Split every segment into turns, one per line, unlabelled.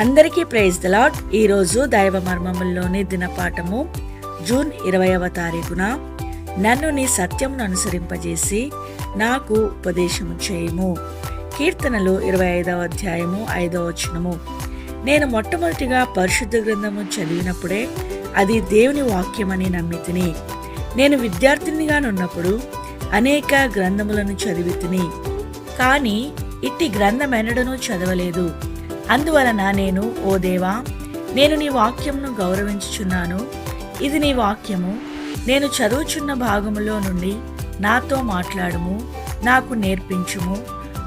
అందరికీ praise the lord. ఈరోజు దైవ మర్మముల్లోని దినపాఠము జూన్ 20వ తారీఖున, నన్ను నీ సత్యమును అనుసరింపజేసి నాకు ఉపదేశము చేయము. కీర్తనలు 25వ అధ్యాయము 5వ వచనము. నేను మొట్టమొదటిగా పరిశుద్ధ గ్రంథము చదివినప్పుడే అది దేవుని వాక్యమని నమ్మితిని. నేను విద్యార్థినిగా ఉన్నప్పుడు అనేక గ్రంథములను చదివితిని, కానీ ఇట్టి గ్రంథమెన్నడనూ చదవలేదు. అందువలన నేను, ఓ దేవా, నేను నీ వాక్యమును గౌరవించుచున్నాను. ఇది నీ వాక్యము. నేను చదువుచున్న భాగములో నుండి నాతో మాట్లాడుము, నాకు నేర్పించుము.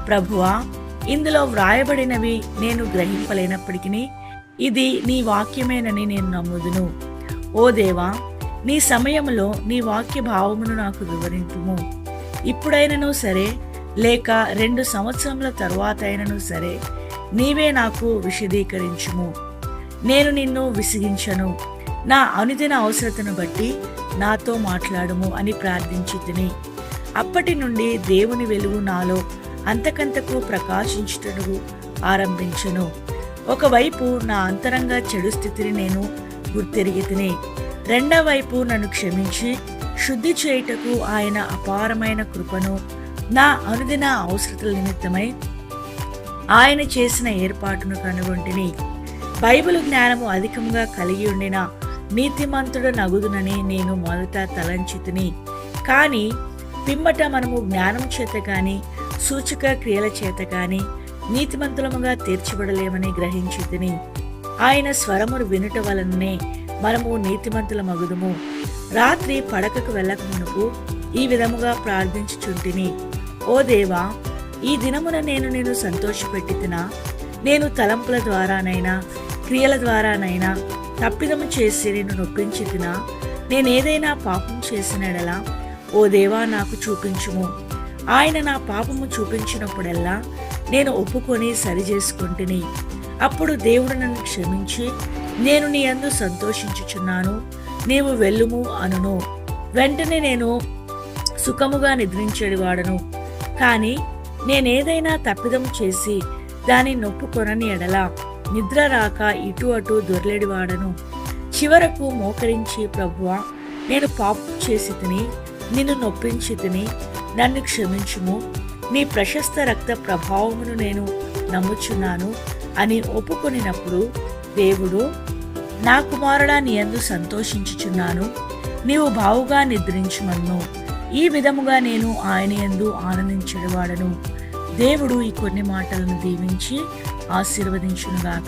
ప్రభువా, ఇందులో వ్రాయబడినవి నేను గ్రహింపలేనప్పటికీ ఇది నీ వాక్యమేనని నేను నమ్ముదును. ఓ దేవా, నీ సమయములో నీ వాక్య భావమును నాకు వివరింపుము. ఇప్పుడైనను సరే, లేక 2 సంవత్సరముల తరువాత అయినను సరే, నీవే నాకు విశదీకరించుము. నేను నిన్ను విసిగించను. నా అనుదిన అవసరతను బట్టి నాతో మాట్లాడుము అని ప్రార్థించితిని. అప్పటి నుండి దేవుని వెలుగు నాలో అంతకంతకు ప్రకాశించుటకు ఆరంభించెను. ఒకవైపు నా అంతరంగ చెడు స్థితిని నేను గుర్తెరిగితిని. రెండవ వైపు నన్ను క్షమించి శుద్ధి చేయుటకు ఆయన అపారమైన కృపను నా అనుదిన అవసరతల నిమిత్తమై ఆయన చేసిన ఏర్పాటును కనుగొంటిని. బైబిల్ జ్ఞానము అధికంగా కలిగి ఉండిన నీతిమంతుడు నగుదునని నేను మొదట తలంచితిని. కానీ పిమ్మట మనము జ్ఞానం చేత కానీ సూచక క్రియల చేత కానీ నీతిమంతులముగా తీర్చబడలేమని గ్రహించితిని. ఆయన స్వరమును వినుట వలననే మనము నీతిమంతుల మగుదుము. రాత్రి పడకకు వెళ్ళక మునుపు ఈ విధముగా ప్రార్థించుచుంటిని. ఓ దేవా, ఈ దినమున నేను నిన్ను సంతోషపెట్టితినా? నేను తలంపుల ద్వారానైనా క్రియల ద్వారానైనా తప్పిదము చేసి నిన్ను నొప్పించితినా? నేనేదైనా పాపం చేసినడలా ఓ దేవా నాకు చూపించుము. ఆయన నా పాపము చూపించినప్పుడల్లా నేను ఒప్పుకొని సరిచేసుకుంటుని. అప్పుడు దేవుడు నన్ను క్షమించి, నేను నీ యందు సంతోషించుచున్నాను, నీవు వెళ్ళుము అనును. వెంటనే నేను సుఖముగా నిద్రించేవాడను. కానీ నేనేదైనా తప్పిదం చేసి దాని నొప్పుకొనని ఎడల నిద్ర రాక ఇటు అటు దొర్లేడివాడను. చివరకు మోకరించి, ప్రభువా, నేను పాపం చేసి తిని నిన్ను నొప్పించి తిని, నన్ను క్షమించుము. నీ ప్రశస్త రక్త ప్రభావమును నేను నమ్ముచున్నాను అని ఒప్పుకొనినప్పుడు దేవుడు, నా కుమారుడా, నీ యందు సంతోషించుచున్నాను, నీవు బావుగా నిద్రించుమన్ను. ఈ విధముగా నేను ఆయన యందు ఆనందించేవాడను. దేవుడు ఈ కొన్ని మాటలను దీవించి ఆశీర్వదించునుగాక.